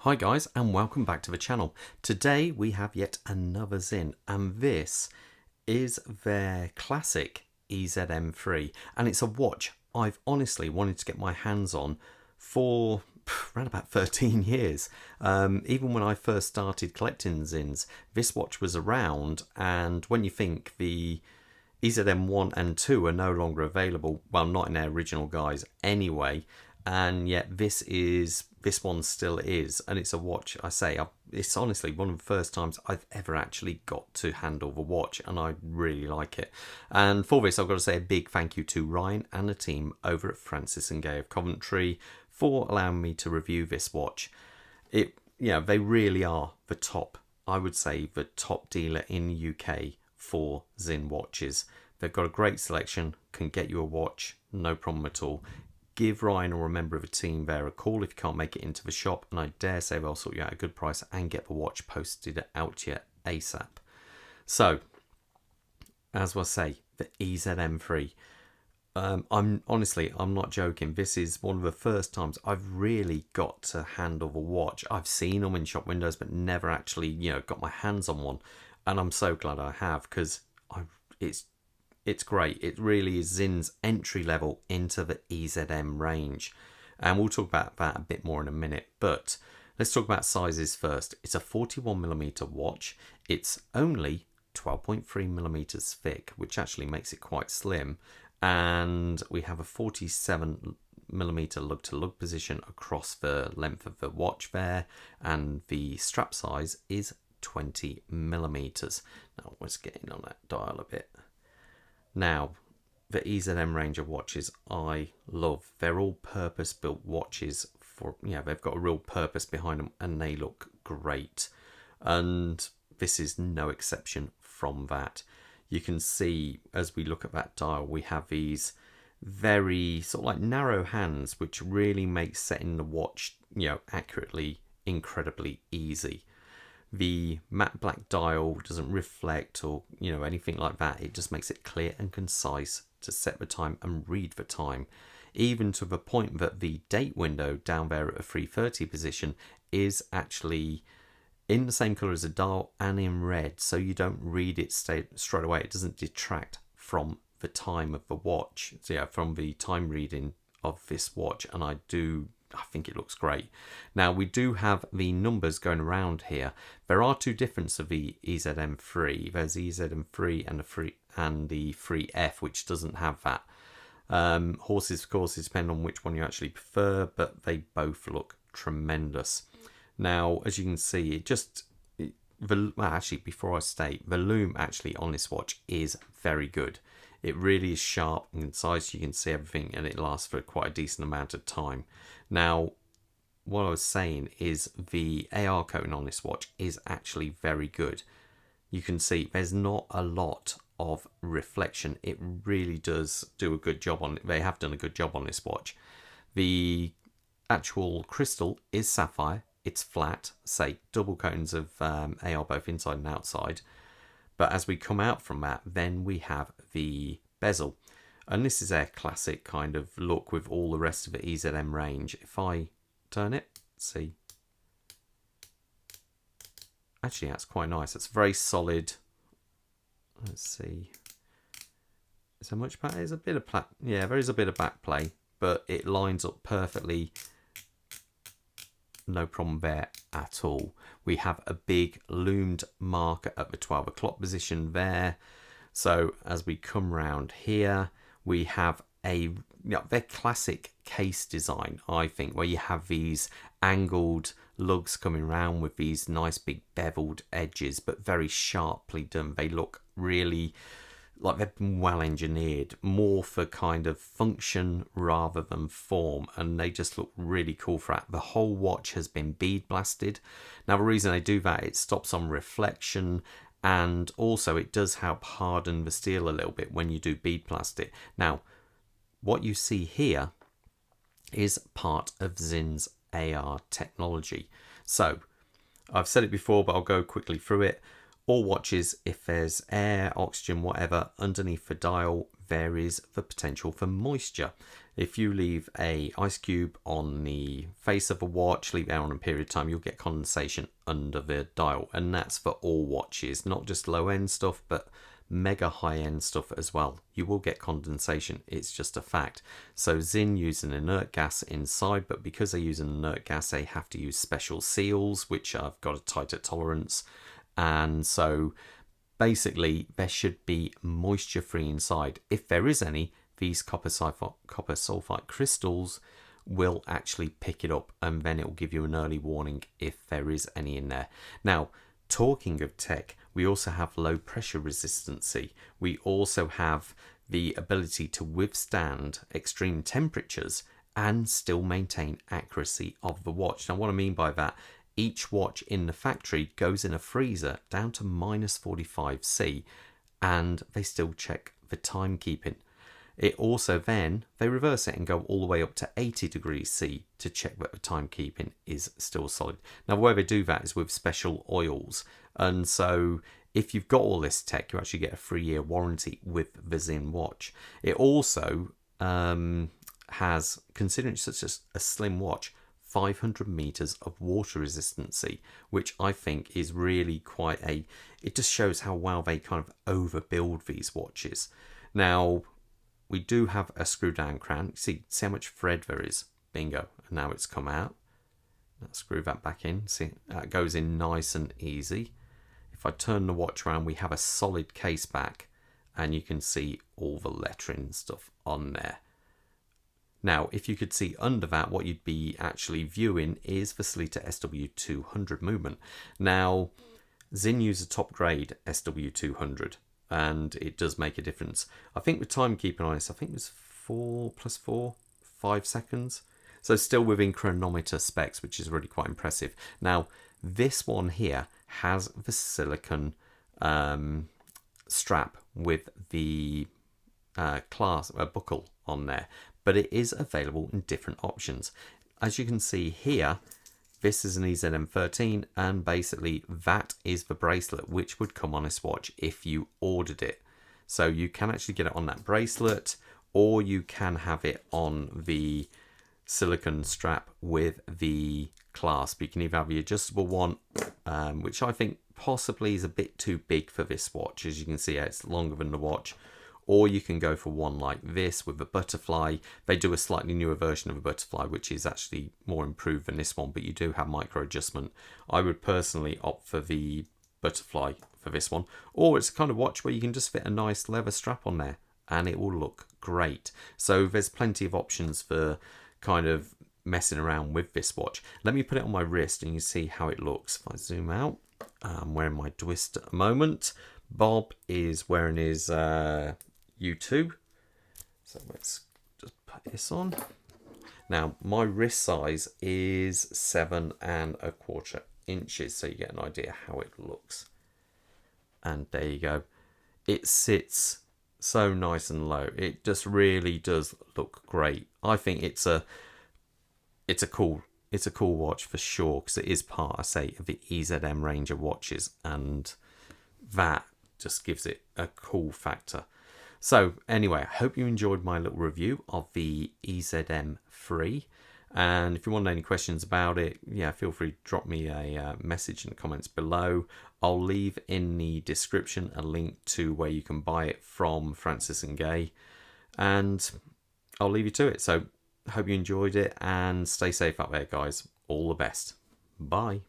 Hi guys, and welcome back to the channel. Today we have yet another Sinn, and this is their classic EZM3, and it's a watch I've honestly wanted to get my hands on for around about 13 years. Even when I first started collecting Sinns, this watch was around, and when you think the EZM1 and 2 are no longer available, well, not in their original guise anyway, and yet this one still is, and it's a watch. It's honestly one of the first times I've ever actually got to handle the watch, and I really like it. And for this, I've got to say a big thank you to Ryan and the team over at Francis Gaye of Coventry for allowing me to review this watch. They really are the top, I would say, the top dealer in the UK for Sinn watches. They've got a great selection, can get you a watch, no problem at all. Give Ryan or a member of the team there a call if you can't make it into the shop, and I dare say they'll sort you out a good price and get the watch posted out to you ASAP. So, as I say, the EZM3. I'm not joking. This is one of the first times I've really got to handle the watch. I've seen them in shop windows, but never actually, got my hands on one. And I'm so glad I have, because it's great. It really is Sinn's entry level into the EZM range. And we'll talk about that a bit more in a minute. But let's talk about sizes first. It's a 41mm watch. It's only 12.3mm thick, which actually makes it quite slim. And we have a 47mm lug-to-lug position across the length of the watch there. And the strap size is 20mm. Now let's get in on that dial a bit. Now, the EZM range of watches I love. They're all purpose-built watches for, they've got a real purpose behind them, and they look great. And this is no exception from that. You can see, as we look at that dial, we have these very sort of like narrow hands, which really makes setting the watch, accurately incredibly easy. The matte black dial doesn't reflect or anything like that. It just makes it clear and concise to set the time and read the time, even to the point that the date window down there at a 3:30 position is actually in the same colour as the dial and in red, so you don't read it straight away. It doesn't detract from the time of the watch, from the time reading of this watch, and I think it looks great. Now, we do have the numbers going around here. There are two differences of the EZM3. There's the EZM3 and the 3F, which doesn't have that. Horses, of course, depend on which one you actually prefer, but they both look tremendous. Now, as you can see, actually, before I state, the lume actually on this watch is very good. It really is sharp and concise. You can see everything, and it lasts for quite a decent amount of time. Now, what I was saying is the AR coating on this watch is actually very good. You can see there's not a lot of reflection. It really does do a good job on it. They have done a good job on this watch. The actual crystal is sapphire. It's flat, say double coatings of AR both inside and outside. But as we come out from that, then we have the bezel. And this is their classic kind of look with all the rest of the EZM range. If I turn it, see. Actually, that's quite nice. It's very solid. Let's see. Is there much back? There's a bit of there is a bit of back play, but it lines up perfectly. No problem there at all. We have a big loomed marker at the 12 o'clock position there. So as we come round here, we have their classic case design, I think, where you have these angled lugs coming around with these nice big beveled edges, but very sharply done. They look really like they've been well engineered, more for kind of function rather than form, and they just look really cool for that. The whole watch has been bead blasted. Now, the reason they do that, it stops on reflection, and also it does help harden the steel a little bit when you do bead blast it. Now, what you see here is part of Sinn's AR technology. So I've said it before, but I'll go quickly through it. All watches, if there's air, oxygen, whatever, underneath the dial, there is the potential for moisture. If you leave a ice cube on the face of a watch, leave it out on a period of time, you'll get condensation under the dial. And that's for all watches, not just low-end stuff, but mega high-end stuff as well. You will get condensation. It's just a fact. So Sinn use an inert gas inside, but because they use an inert gas, they have to use special seals, which have got a tighter tolerance. And so basically, there should be moisture free inside. If there is any, these copper sulfite crystals will actually pick it up, and then it will give you an early warning if there is any in there. Now, talking of tech, we also have low pressure resistancy. We also have the ability to withstand extreme temperatures and still maintain accuracy of the watch. Now, what I mean by that, each watch in the factory goes in a freezer down to -45°C, and they still check the timekeeping. It also then, they reverse it and go all the way up to 80°C to check that the timekeeping is still solid. Now, the way they do that is with special oils. And so if you've got all this tech, you actually get a 3-year warranty with the Sinn watch. It also has, considering it's such a slim watch, 500 meters of water resistancy, which I think is really quite it just shows how well they kind of overbuild these watches. Now, we do have a screw down crown. See how much thread there is. Bingo. And now it's come out. Let's screw that back in. See, that goes in nice and easy. If I turn the watch around, we have a solid case back, and you can see all the lettering and stuff on there. Now, if you could see under that, what you'd be actually viewing is the Sellita SW200 movement. Now, Sinn use a top grade SW200, and it does make a difference. I think with timekeeping on this, I think it was 4 + 4, 5 seconds. So still within chronometer specs, which is really quite impressive. Now, this one here has the silicone strap with the buckle on there, but it is available in different options. As you can see here, this is an EZM13, and basically that is the bracelet which would come on this watch if you ordered it. So you can actually get it on that bracelet, or you can have it on the silicone strap with the clasp. You can either have the adjustable one, which I think possibly is a bit too big for this watch. As you can see, it's longer than the watch. Or you can go for one like this with a butterfly. They do a slightly newer version of a butterfly, which is actually more improved than this one, but you do have micro adjustment. I would personally opt for the butterfly for this one. Or it's a kind of watch where you can just fit a nice leather strap on there and it will look great. So there's plenty of options for kind of messing around with this watch. Let me put it on my wrist and you see how it looks. If I zoom out, I'm wearing my twist at the moment. Bob is wearing his U2. So let's just put this on. Now, my wrist size is 7¼ inches, so you get an idea how it looks. And there you go. It sits so nice and low. It just really does look great. I think it's a cool watch for sure, because it is part, I say, of the EZM range of watches, and that just gives it a cool factor. So anyway, I hope you enjoyed my little review of the EZM3. And if you want any questions about it, yeah, feel free to drop me a message in the comments below. I'll leave in the description a link to where you can buy it from Francis and Gaye. And I'll leave you to it. So hope you enjoyed it and stay safe out there, guys. All the best. Bye.